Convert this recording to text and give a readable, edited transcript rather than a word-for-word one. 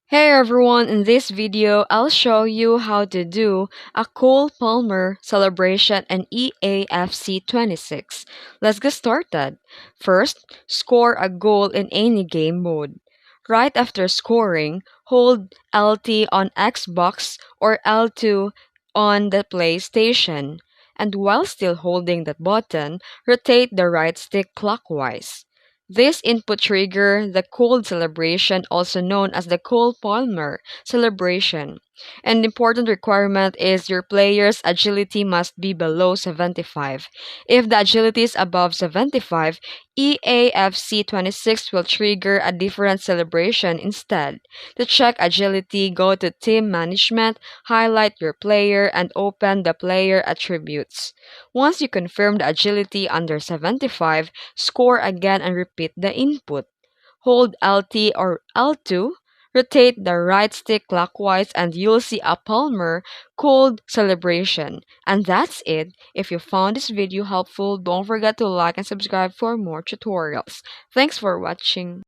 Hey everyone, in this video, I'll show you how to do a Cole Palmer celebration in EAFC 26. Let's get started. First, score a goal in any game mode. Right after scoring, hold LT on Xbox or L2 on the PlayStation. And while still holding that button, rotate the right stick clockwise. This input trigger the cold celebration, also known as the Cole Palmer celebration. An important requirement is your player's agility must be below 75. If the agility is above 75, EAFC 26 will trigger a different celebration instead. To check agility, go to Team Management, highlight your player, and open the player attributes. Once you confirm the agility under 75, score again and repeat the input. Hold LT or L2, rotate the right stick clockwise, and you'll see a Palmer cold celebration. And that's it. If you found this video helpful, don't forget to like and subscribe for more tutorials. Thanks for watching.